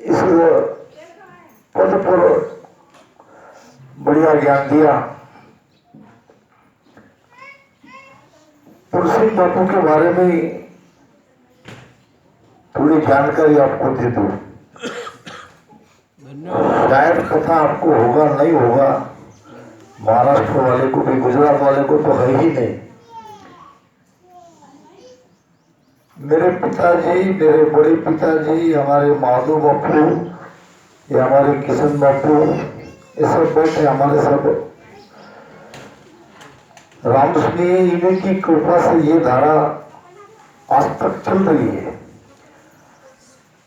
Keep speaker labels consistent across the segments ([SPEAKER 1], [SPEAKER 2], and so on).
[SPEAKER 1] इस पद पर बढ़िया ज्ञान दिया। तुलसी बापू के बारे में थोड़ी जानकारी आपको दे दूं। शायद कथा आपको होगा नहीं होगा, महाराष्ट्र वाले को भी गुजरात वाले को तो है ही नहीं। मेरे पिताजी, मेरे बड़े पिताजी, हमारे माधव बापू, ये हमारे किशन बापू, ये सब बैठे हमारे सब रामकृष्ण, इन्हीं की कृपा से ये धारा आज तक चल रही है।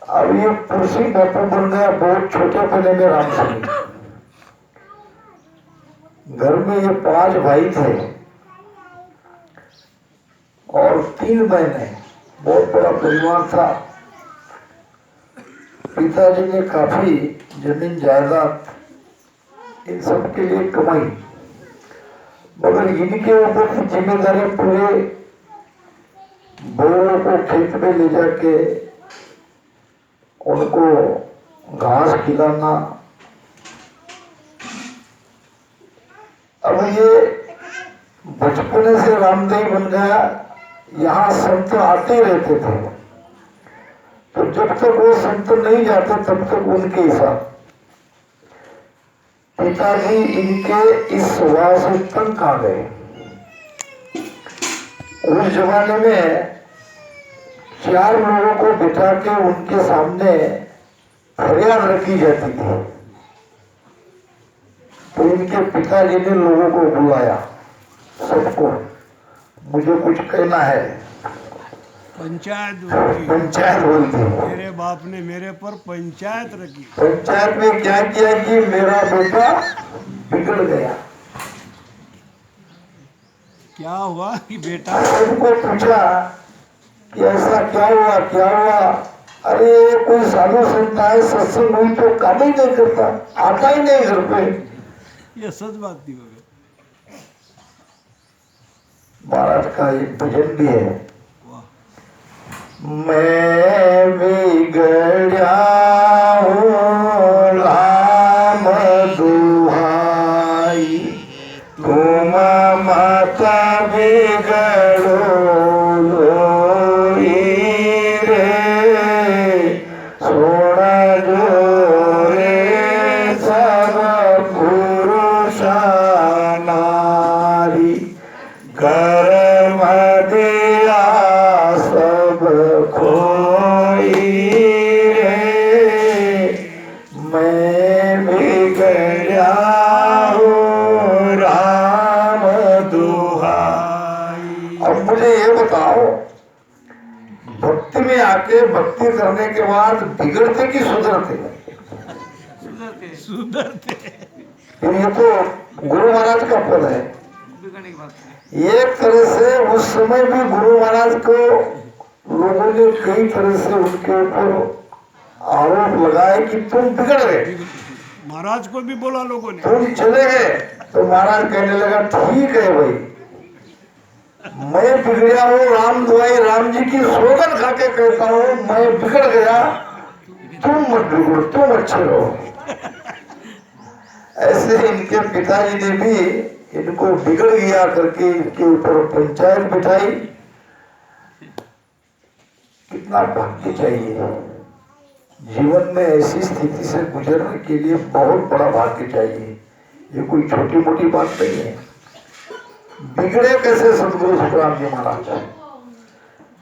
[SPEAKER 1] अब ये तुलसी बापू बन गया बहुत छोटे पने में रामकृष्ण। घर में ये 5 भाई थे और 3 बहनें, बहुत बड़ा परिवार था। पिताजी ने काफी जमीन जायदाद इन सब के लिए कमाई, मगर इनके ऊपर की जिम्मेदारी पूरे बड़ों को खेत में ले जाके उनको घास खिलाना। अब ये बचपने से रामदेव बन गया, यहाँ संत आते रहते थे, तो जब तक वो संत नहीं जाते तब तक उनके हिसाब। पिताजी इनके इस स्वभाव से तंग आ गए। उस जमाने में 4 लोगों को बिठा के उनके सामने फरियाद रखी जाती थी। तो इनके पिताजी ने लोगों को बुलाया, सबको, मुझे कुछ कहना है।
[SPEAKER 2] पंचायत
[SPEAKER 1] बोलती
[SPEAKER 2] मेरे बाप ने मेरे पर पंचायत रखी।
[SPEAKER 1] पंचायत में क्या किया कि मेरा बेटा बिगड़ गया।
[SPEAKER 2] क्या हुआ कि बेटा,
[SPEAKER 1] सबको पूछा कि ऐसा क्या हुआ क्या हुआ। अरे कोई साधु संत आए, सत्संग हुई तो काम ही नहीं करता, आता ही नहीं घर पे।
[SPEAKER 2] ये सच बात थी।
[SPEAKER 1] महाराज का एक भजन भी है, मैं बिगड़ा हूँ राम दुहाई, तुम मत बिगड़ो लोई रे, सोण जो रे सब पुरुष नारी, कर्म दिया सब खोई रे, मैं बिगड़ा हूँ राम दुहाई। अब मुझे ये बताओ, भक्ति में आके भक्ति करने के बाद बिगड़ते कि सुधरते?
[SPEAKER 2] सुधरते।
[SPEAKER 1] ये तो गुरु महाराज का पद है। एक तरह से उस समय भी गुरु महाराज को लोगों ने कई तरह से उनके ऊपर आरोप लगाए कि तुम बिगड़ गए।
[SPEAKER 2] महाराज को भी बोला लोगों ने,
[SPEAKER 1] तुम चले गए। तो महाराज कहने लगा, ठीक है भाई, मैं बिगड़ा हूँ राम दुआई, राम जी की सौगंध खा के कहता हूँ, मैं बिगड़ गया, तुम मत बिगड़ो, तुम अच्छे रहो। ऐसे इनके पिताजी ने भी इनको बिगड़ गया करके इनके ऊपर पंचायत बिठाई। कितना भाग्य चाहिए जीवन में, ऐसी स्थिति से गुजरने के लिए बहुत बड़ा भाग्य चाहिए। ये कोई छोटी मोटी बात नहीं है। बिगड़े कैसे सतगुरु सुखराम जी महाराज?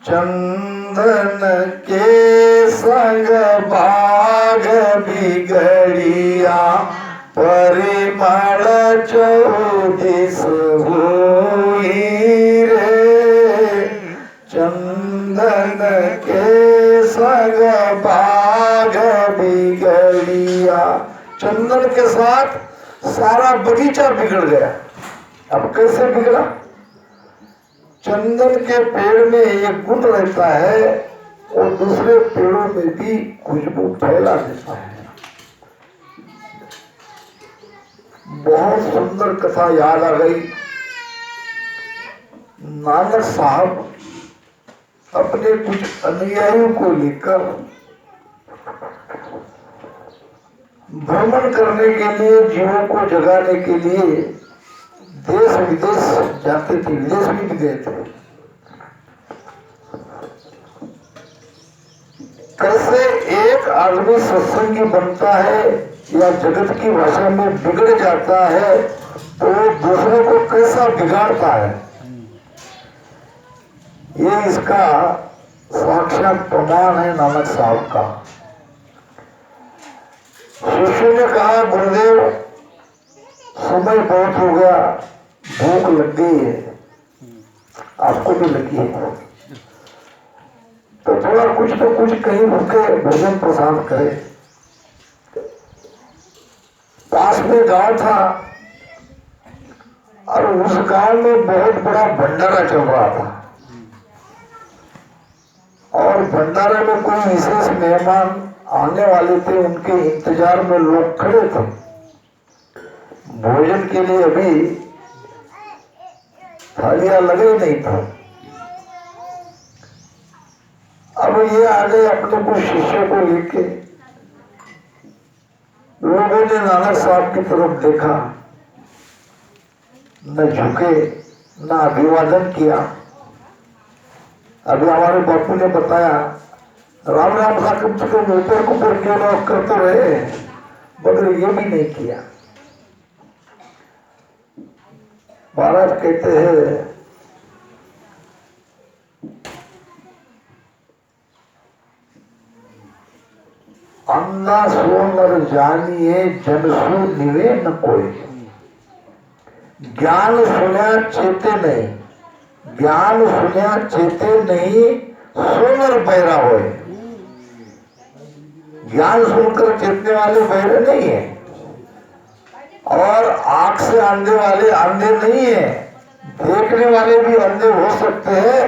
[SPEAKER 1] चंदन के संग बाग बिगड़िया, परिमल 24 हुई रे, चंदन के संग बाग बिगड़िया। चंदन के साथ सारा बगीचा बिगड़ गया। अब कैसे बिगड़ा? चंदन के पेड़ में एक गुण रहता है और दूसरे पेड़ों में भी खुशबू फैला देता है। बहुत सुंदर कथा याद आ गई। नानक साहब अपने कुछ अनुयायियों को लेकर भ्रमण करने के लिए, जीवों को जगाने के लिए देश विदेश जाते थे, विदेश भी गए थे। कैसे एक आदमी सत्संगी बनता है या जगत की भाषा में बिगड़ जाता है, तो दूसरों को कैसा बिगाड़ता है, ये इसका साक्षात प्रमाण है नानक साहब का। शिष्य ने कहा, गुरुदेव समय बहुत हो गया, भूख लग गई है, आपको भी लगी है, तो थोड़ा कुछ तो कुछ कहीं रुके भोजन प्रसाद करे। पास में गांव था और उस गांव में बहुत बड़ा भंडारा चल रहा था, और भंडारे में कोई विशेष मेहमान आने वाले थे, उनके इंतजार में लोग खड़े थे। भोजन के लिए अभी थालियां लगे ही नहीं था। अब ये आ गए अपने कुछ शिष्य को लेके। लोगों ने नानक साहब की तरफ देखा, न झुके न अभिवादन किया। अभी हमारे बापू ने बताया, राम राम सा कम से कम ऊपर को ऊपर क्यों ना करते रहे, मगर ये भी नहीं किया। महाराज कहते हैं, अंधा सो नर जानिए जनसु निवे न कोई। ज्ञान सुना चेते नहीं, ज्ञान सुना चेते नहीं, सो नर बहरा होए। ज्ञान सुनकर चेतने वाले बहरे नहीं है, और आंख से अंधे वाले अंधे नहीं है। देखने वाले भी अंधे हो सकते हैं।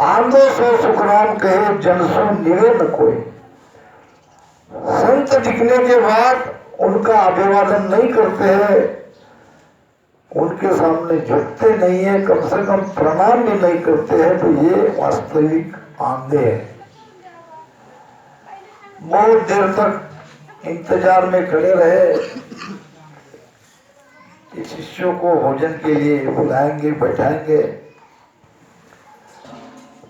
[SPEAKER 1] आंधो सो सुखराम कहे, जनसु निवे न कोई। संत दिखने के बाद उनका अभिवादन नहीं करते हैं, उनके सामने झुकते नहीं है, कम से कम प्रणाम भी नहीं करते हैं, तो ये वास्तविक आंधे हैं। बहुत देर तक इंतजार में खड़े रहे कि शिष्यों को भोजन के लिए बुलाएंगे, बैठाएंगे।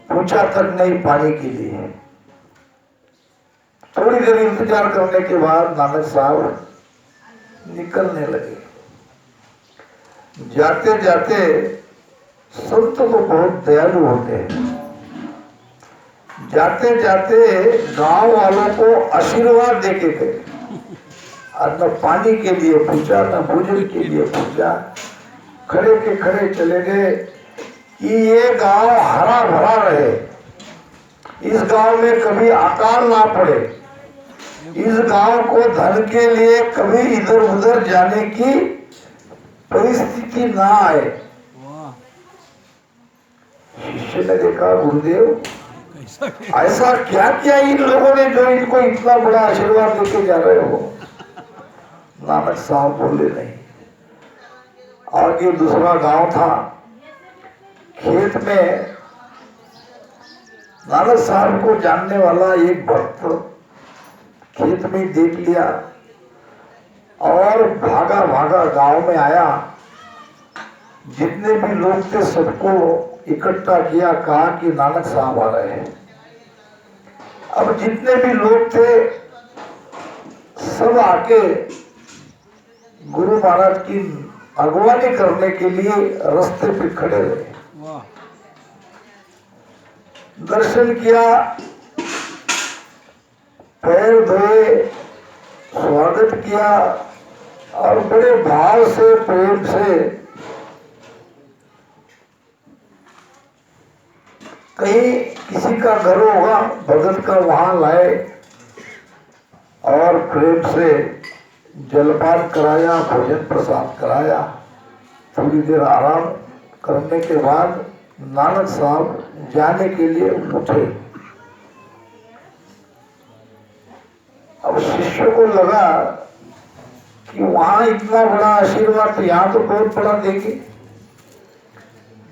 [SPEAKER 1] पूछा तक नहीं पानी के लिए। थोड़ी देर इंतजार करने के बाद नानक साहब निकलने लगे। जाते जाते संत तो बहुत दयालु होते हैं, जाते जाते गांव वालों को आशीर्वाद देके गए। और न पानी के लिए पूछा, न भोजन के लिए पूछा, खड़े के खड़े चले गए कि ये गांव हरा भरा रहे, इस गांव में कभी अकाल ना पड़े, इस गांव को धन के लिए कभी इधर उधर जाने की परिस्थिति ना आए। शिष्य ने देखा, गुरुदेव ऐसा क्या किया इन लोगों ने जो इनको इतना बड़ा आशीर्वाद देके जा रहे हो। नानक साहब बोले, नहीं। आगे दूसरा गांव था, खेत में नानक साहब को जानने वाला एक भक्त खेत में देख लिया और भागा भागा गांव में आया। जितने भी लोग थे सबको इकट्ठा किया, कहा कि नानक साहब आ रहे हैं। अब जितने भी लोग थे सब आके गुरु महाराज की अगवानी करने के लिए रास्ते पे खड़े रहे। दर्शन किया, पैर धोए, स्वागत किया और बड़े भाव से प्रेम से कहीं किसी का घर होगा भगत का वहां लाए और प्रेम से जलपान कराया, भोजन प्रसाद कराया। थोड़ी देर आराम करने के बाद नानक साहब जाने के लिए उठे। अब शिष्य को लगा कि वहां इतना बड़ा आशीर्वाद तो यहाँ तो बहुत बड़ा देंगे,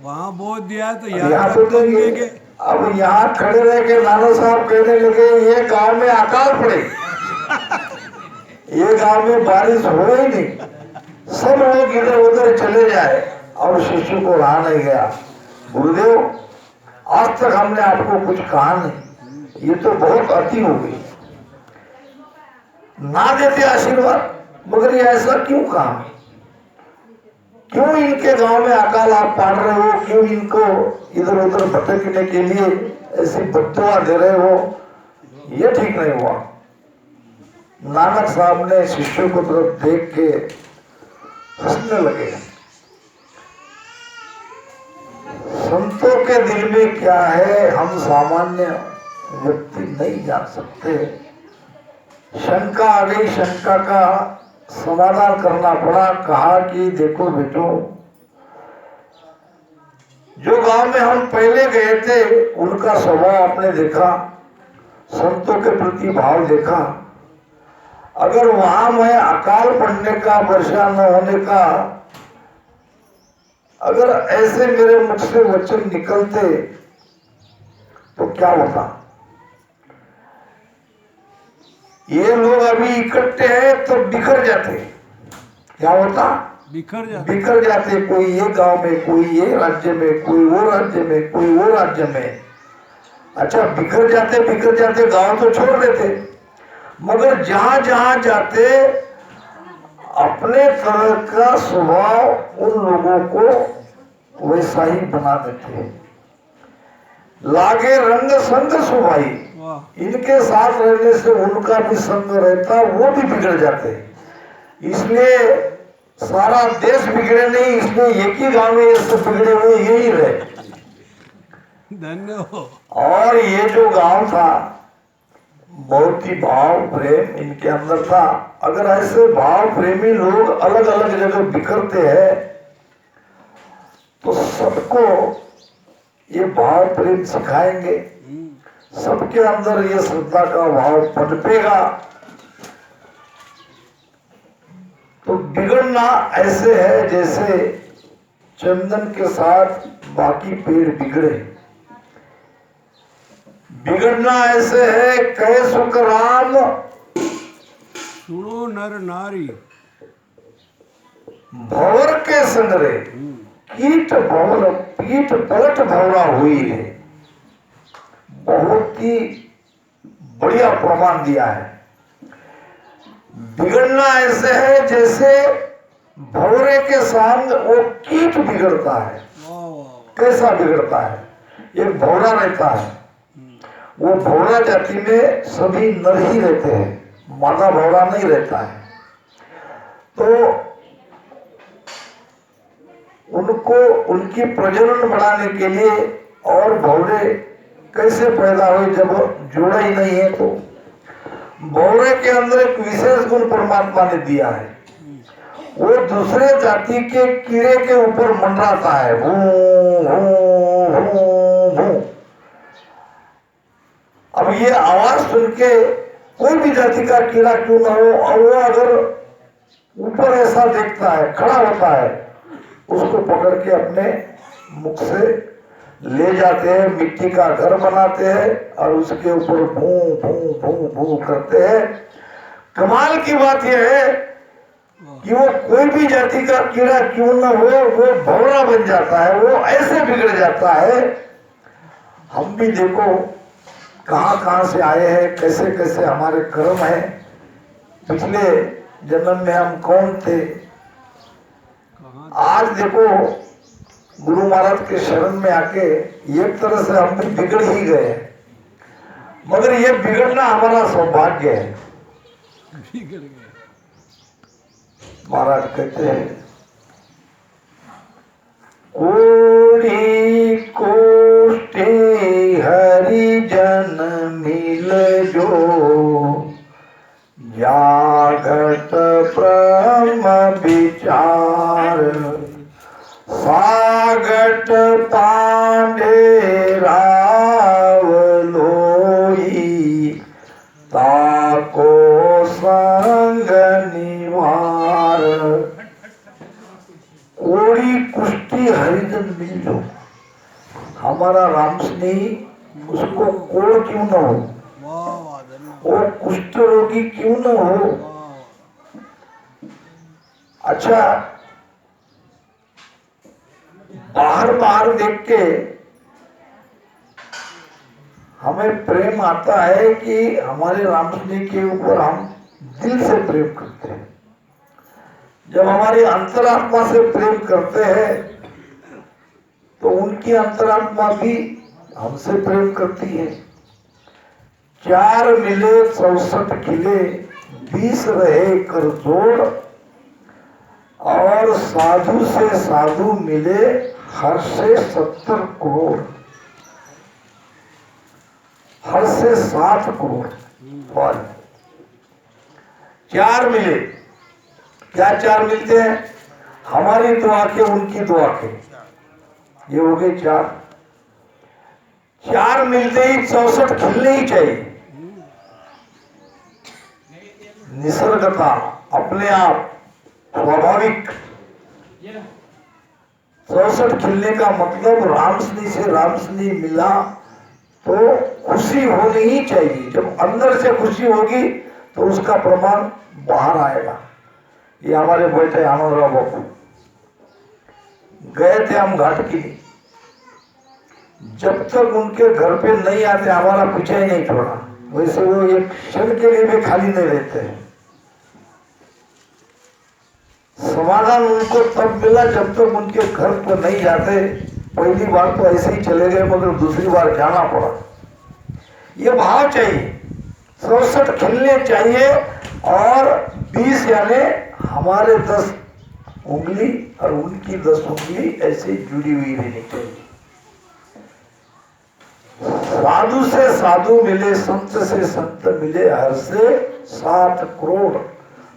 [SPEAKER 2] वहां बहुत दिया तो
[SPEAKER 1] यहाँ तो देंगे। अब यहाँ खड़े रह के नाना साहब कहने लगे, ये गांव में अकाल पड़े, ये गांव में बारिश हो ही नहीं, सब लोग इधर उधर चले जाए और शिशु को रहा नहीं गया। गुरुदेव आज तक हमने आपको कुछ कहा नहीं, ये तो बहुत अति हो गई, ना देते आशीर्वाद, मगर ये ऐसा क्यों कहा? क्यों इनके गांव में अकाल आप पाड़ रहे हो? क्यों इनको इधर उधर भटकने के लिए ऐसी बद्दुआ दे रहे हो? ये ठीक नहीं हुआ। नानक साहब ने शिष्यों को तरफ देख के हंसने लगे। संतों के दिल में क्या है हम सामान्य व्यक्ति नहीं जान सकते। शंका आ गई, शंका का समाधान करना पड़ा। कहा कि देखो बेटो, जो गांव में हम पहले गए थे उनका स्वभाव आपने देखा, संतों के प्रति भाव देखा। अगर वहां मैं अकाल पड़ने का, वर्षा न होने का, अगर ऐसे मेरे मुख से वचन निकलते तो क्या होता? ये लोग अभी इकट्ठे हैं तो बिखर जाते, क्या होता? बिखर जाते, कोई ये गांव में, कोई ये राज्य में, कोई वो राज्य में, कोई वो राज्य में। अच्छा, बिखर जाते गांव तो छोड़ देते, मगर जहां जहां जाते अपने तरह का स्वभाव उन लोगों को वैसा ही बना देते। लागे रंग संग सुभाई, इनके साथ रहने से उनका भी संग रहता, वो भी बिगड़ जाते। इसलिए सारा देश बिगड़े नहीं, इसलिए एक ही गांव में ये सब बिगड़े हुए यही रहे। धन्यवाद। और ये जो गांव था बहुत ही भाव प्रेम इनके अंदर था। अगर ऐसे भाव प्रेमी लोग अलग अलग जगह बिखरते हैं तो सबको ये भाव प्रेम सिखाएंगे, सबके अंदर ये श्रद्धा का भाव पनपेगा। तो बिगड़ना ऐसे है जैसे चंदन के साथ बाकी पेड़ बिगड़े। बिगड़ना ऐसे है, कहे सुख राम
[SPEAKER 2] सुनो नर नारी,
[SPEAKER 1] भंवर के संगरे कीट भंवर पीठ पलट भंवरा हुई है। बहुत ही बढ़िया प्रमाण दिया है। बिगड़ना ऐसे है जैसे भंवरे के संग वो कीट बिगड़ता है। कैसा बिगड़ता है? एक भंवरा रहता है, वो भंवरा जाति में सभी नर ही रहते हैं, मादा भंवरा नहीं रहता है। तो उनको उनकी प्रजनन बढ़ाने के लिए, और भंवरे कैसे पैदा हुए जब जोड़ा ही नहीं है? तो भंवरे के अंदर एक विशेष गुण परमात्मा ने दिया है, वो दूसरे जाति के कीड़े के ऊपर मंडराता है, भू भू भू भू। अब ये आवाज सुन के कोई भी जाति का कीड़ा क्यों ना हो, और वो अगर ऊपर ऐसा देखता है, खड़ा होता है, उसको पकड़ के अपने मुख से ले जाते हैं, मिट्टी का घर बनाते हैं और उसके ऊपर भू भू भू भू करते हैं। कमाल की बात यह है कि वो कोई भी जाति का कीड़ा क्यों ना हो, वो भंवरा बन जाता है, वो ऐसे बिगड़ जाता है। हम भी देखो कहां कहां से आए हैं, कैसे कैसे हमारे कर्म है, पिछले जन्म में हम कौन थे। आज देखो गुरु महाराज के शरण में आके एक तरह से हम भी बिगड़ ही गए, मगर ये बिगड़ना हमारा सौभाग्य है। महाराज कहते हैं, कोड़ी कोष्ठे हरिजन मिल जो, जागत ब्रह्म विचार, सागट पांडे राव लोई, ताको संग निवार। कोड़ी कुष्ठी हरिजन मिल जो, हमारा राम स्नेही उसको कोड़ क्यों न हो, वो कुष्ठ रोगी क्यों न हो, अच्छा, बाहर बाहर देख के हमें प्रेम आता है कि हमारे रामकृष्ण जी के ऊपर हम दिल से प्रेम करते हैं। जब हमारी अंतरात्मा से प्रेम करते हैं तो उनकी अंतरात्मा भी हमसे प्रेम करती है। 4 मिले 64 खिले 20 रहे कर जोड़, और साधु से साधु मिले हर से 70 करोड़, हर से 7 करोड़ फल। 4 मिले, क्या 4 मिलते हैं? हमारी दुआ के, उनकी दुआ के, ये हो गए 4। 4 मिलते ही 64 खिलने ही चाहिए। निसर्गता, अपने आप, स्वाभाविक। 64 खिलने का मतलब रामसनी से रामसनी मिला तो खुशी होनी ही चाहिए। जब अंदर से खुशी होगी तो उसका प्रमाण बाहर आएगा। ये हमारे बैठे आनंदराव बाबू गए थे हम घाट की, जब तक उनके घर पे नहीं आते हमारा पीछा ही नहीं छोड़ा। वैसे वो एक क्षण के लिए भी खाली नहीं रहते हैं। समाधान उनको तब मिला जब तक उनके घर पर नहीं जाते। पहली बार तो ऐसे ही चले गए, मगर दूसरी बार जाना पड़ा। ये भाव चाहिए, 64 खिलने चाहिए, और 20 यानी हमारे 10 उंगली और उनकी 10 उंगली ऐसे जुड़ी हुई रहनी चाहिए। साधु से साधु मिले, संत से संत मिले, हर से 7 करोड़।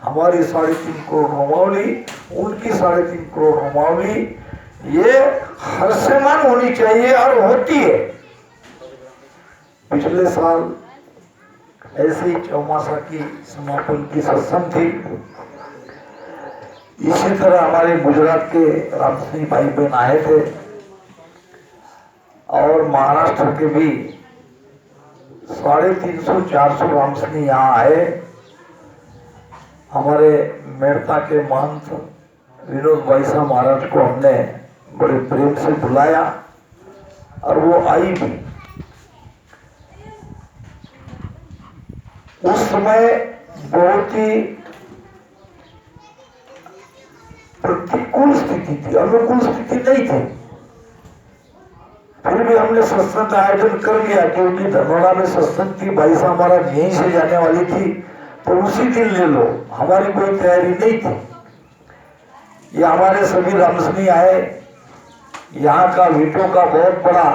[SPEAKER 1] हमारी 3.5 करोड़ होमावली, उनकी 3.5 करोड़ होमावली, ये हर्षमान होनी चाहिए और होती है। पिछले साल ऐसे ही चौमासा की समापन की सत्संग थी। इसी तरह हमारे गुजरात के रामसिंह भाई बहन आए थे, और महाराष्ट्र के भी 350-400 रामसिंह यहाँ आए। हमारे मेड़ता के महंत विनोद भाई साहब महाराज को हमने बड़े प्रेम से बुलाया, और वो आई भी। उस समय बहुत ही प्रतिकूल स्थिति थी, अनुकूल स्थिति नहीं थी। फिर भी हमने सत्संग का आयोजन कर लिया, क्योंकि धनोड़ा में सत्संग थी, भाई साहब महाराज यहीं से जाने वाली थी, तो उसी दिन ले लो, हमारी कोई तैयारी नहीं थी। ये हमारे सभी रामसनी आए, यहाँ का वीटों का बहुत बड़ा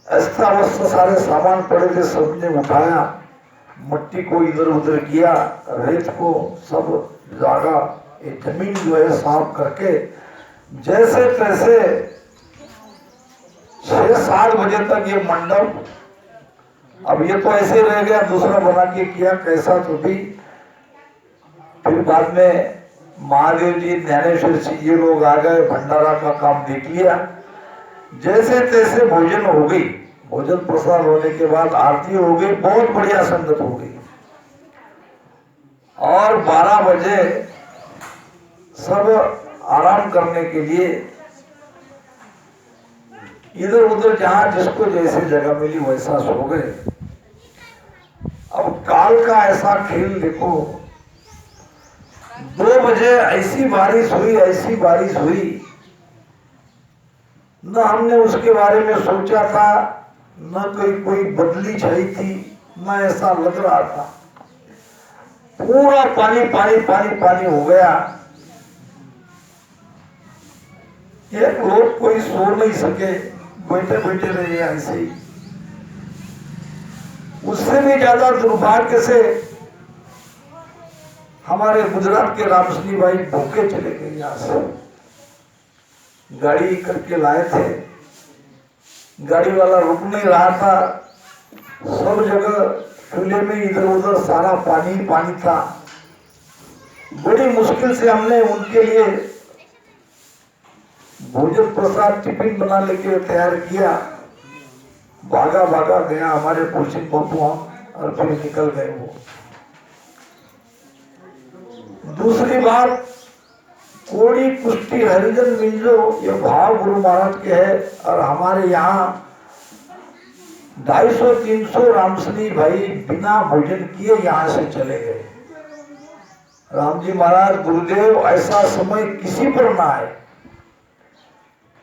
[SPEAKER 1] अस्ताव्यस्त सारे सामान पड़े थे, सबने उठाया, मट्टी को इधर उधर किया, रेत को सब जागा, ये जमीन जो है साफ करके जैसे तैसे 6-7 बजे तक ये मंडप, अब ये तो ऐसे रह गया, दूसरा बना के किया कैसा तो भी। फिर बाद में महादेव जी, ज्ञानेश्वर सिंह ये लोग आ गए, भंडारा का काम देख लिया। जैसे तैसे भोजन हो गई, भोजन प्रसाद होने के बाद आरती हो गई, बहुत बढ़िया संगत हो गई। और 12 बजे सब आराम करने के लिए इधर उधर जहां जिसको जैसी जगह मिली वैसा सो गए। अब काल का ऐसा खेल देखो, 2 बजे ऐसी बारिश हुई, ऐसी बारिश हुई, न हमने उसके बारे में सोचा था, न कोई बदली छाई थी, न ऐसा लग रहा था। पूरा पानी पानी पानी पानी हो गया। एक लोग कोई सो नहीं सके, बैठे बैठे रहे ऐसे ही। उससे भी ज्यादा दुर्भाग्य से हमारे गुजरात के रामसिंह भाई भूखे चले गए। यहाँ से गाड़ी करके लाए थे, गाड़ी वाला रुक नहीं रहा था, सब जगह चूल्हे में इधर उधर सारा पानी पानी था। बड़ी मुश्किल से हमने उनके लिए भोजन प्रसाद टिफिन बना लेके तैयार किया। भागा भागा गया हमारे पोषित बापू, हम और फिर निकल गए वो। दूसरी बात, कोड़ी कुश्ती हरिजन मिंजो ये भाव गुरु महाराज के है। और हमारे यहाँ 250-300 रामसनी भाई बिना भोजन किए यहाँ से चले गए। राम जी महाराज गुरुदेव ऐसा समय किसी पर ना आए,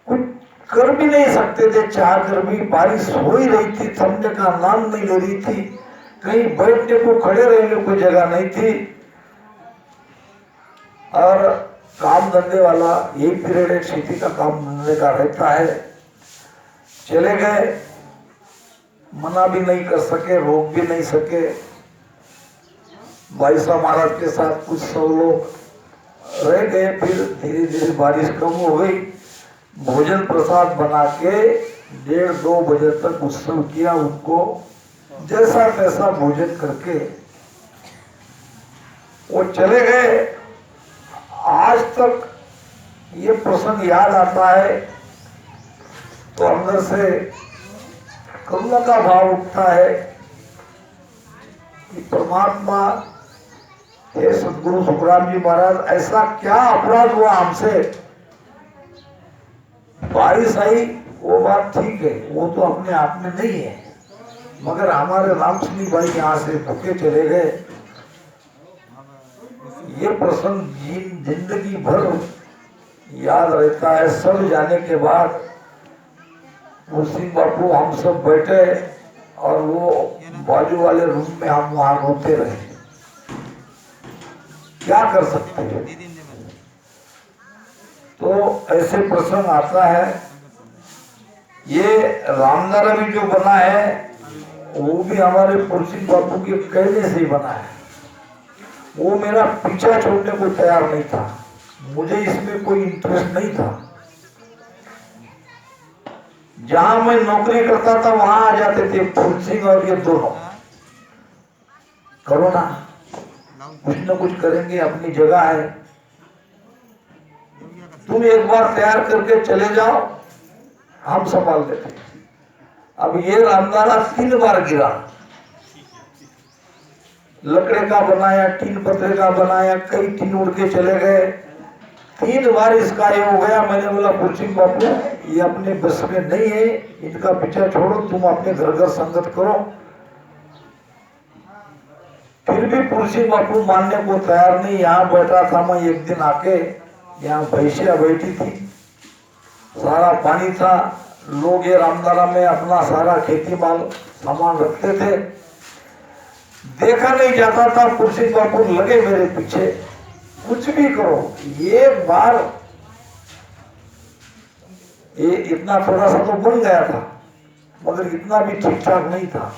[SPEAKER 1] कुछ कर भी नहीं सकते थे, चाह कर भी। बारिश हो ही रही थी, थमने का नाम नहीं ले रही थी, कहीं बैठने को खड़े रहने को जगह नहीं थी। और काम धंधे वाला यही पीरियड एक खेती का काम धंधे का रहता है। चले गए, मना भी नहीं कर सके, रोक भी नहीं सके। भाई साहब महाराज के साथ कुछ सब लोग रह गए। फिर धीरे धीरे बारिश कम हो गई, भोजन प्रसाद बना के 1:30-2 बजे तक उत्सव किया। उनको जैसा तैसा भोजन करके वो चले गए। आज तक ये प्रसंग याद आता है तो अंदर से करुणा का भाव उठता है कि परमात्मा, हे सदगुरु सुखराम जी महाराज, ऐसा क्या अपराध हुआ हमसे। बारिश आई वो बात ठीक है, वो तो अपने आप में नहीं है, मगर हमारे रामसनी भाई यहाँ से भूखे चले गए। ये प्रसंग जिंदगी भर याद रहता है। सब जाने के बाद मुस्लिम बापू हम सब बैठे और वो बाजू वाले रूम में हम वहां रोते रहे। क्या कर सकते हैं। तो ऐसे प्रसंग आता है। ये रामनगर भी जो बना है वो भी हमारे मुस्लिम बापू के कहने से ही बना है। वो मेरा पीछा छोड़ने को तैयार नहीं था, मुझे इसमें कोई इंटरेस्ट नहीं था। जहां मैं नौकरी करता था वहां आ जाते थे फूल सिंह और ये दोनों, करो ना, कुछ न कुछ करेंगे, अपनी जगह है, तुम एक बार तैयार करके चले जाओ, हम संभाल लेते। अब ये रामदाना 3 बार गिरा, लकड़े का बनाया, टीन पत्रे का बनाया, कई टीन उड़ के चले गए। 3 बार इसका ये हो गया। मैंने बोला कुर्सी बापू ये अपने बस में नहीं है, इनका पीछा छोड़ो, तुम अपने घर घर संगत करो। फिर भी कुर्सी बापू मानने को तैयार नहीं। यहाँ बैठा था मैं एक दिन आके, यहाँ भैंसिया बैठी थी, सारा पानी था, लोग ये रामदारा में अपना सारा खेती माल सामान रखते थे, देखा नहीं जाता था। कुर्सी बापू लगे मेरे पीछे, कुछ भी करो। एक बार ये इतना थोड़ा सा तो बन गया था, मगर इतना भी ठीक ठाक नहीं था।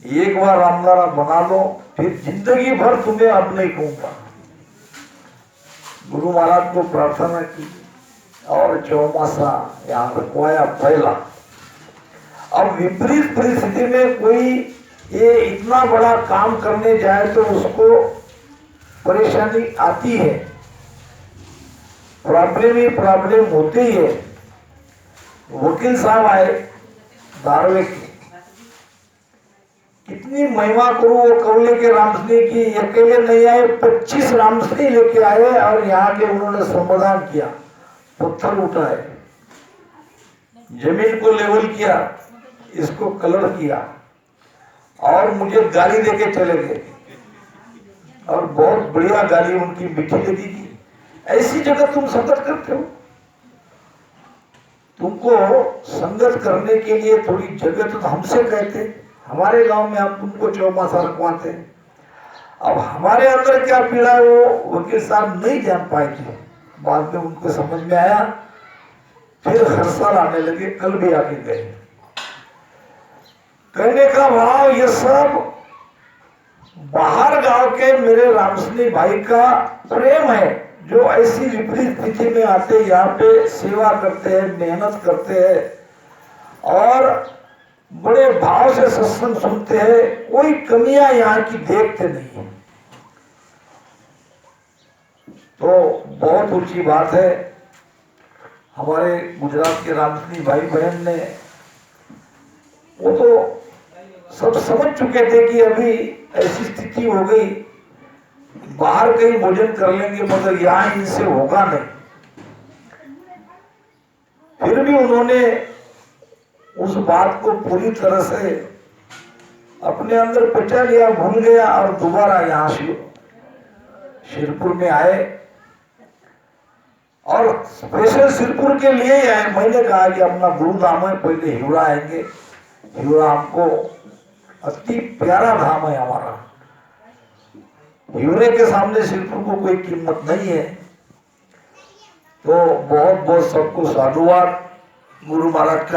[SPEAKER 1] एक बार रामदारा बना लो, फिर जिंदगी भर तुम्हें अब नहीं कहूंगा। गुरु महाराज को प्रार्थना की और चौमासा यहाँ रखवाया पहला। अब विपरीत परिस्थिति में कोई ये इतना बड़ा काम करने जाए तो उसको परेशानी आती है, प्रॉब्लम ही प्रॉब्लम होती है। वकील साहब आए दारवे की, कितनी महिमा करूं वो कवले के रामसनी की। अकेले नहीं आए, 25 रामसनी लेके आए और यहाँ के उन्होंने समाधान किया, पत्थर उठाए, जमीन को लेवल किया, इसको कलर किया और मुझे गाली देके चले गए। और बहुत बढ़िया गाली उनकी मीठी लगी थी। ऐसी जगह तुम संगत करते हो, तुमको संगत करने के लिए थोड़ी जगह तो हमसे कहते, हमारे गांव में हम तुमको चौमासा रखवाते। अब हमारे अंदर क्या पीड़ा है वो वकील साहब नहीं जान पाए थे, बाद में उनको समझ में आया, फिर हर साल आने लगे, कल भी आके गए। कहने का भाव ये सब बाहर गांव के मेरे रामसनी भाई का प्रेम है, जो ऐसी विपरीत स्थिति में आते यहाँ पे सेवा करते हैं, मेहनत करते हैं और बड़े भाव से सत्संग सुनते हैं, कोई कमियां यहाँ की देखते नहीं है। तो बहुत ऊंची बात है। हमारे गुजरात के रामसनी भाई बहन ने वो तो सब समझ चुके थे कि अभी ऐसी स्थिति हो गई, बाहर कहीं भोजन कर लेंगे मगर यहाँ इनसे होगा नहीं। फिर भी उन्होंने उस बात को पूरी तरह से अपने अंदर पचा लिया, भूल गया और दोबारा यहाँ शिरपुर में आए और स्पेशल शिरपुर के लिए ही आए। मैंने कहा कि अपना गुरुधाम है, पहले हिवरा आएंगे, हिवरा हमको अति प्यारा धाम है हमारा, हिवरे के सामने शिरपुर को कोई कीमत नहीं है। तो बहुत बहुत सबको साधुवाद गुरु महाराज का।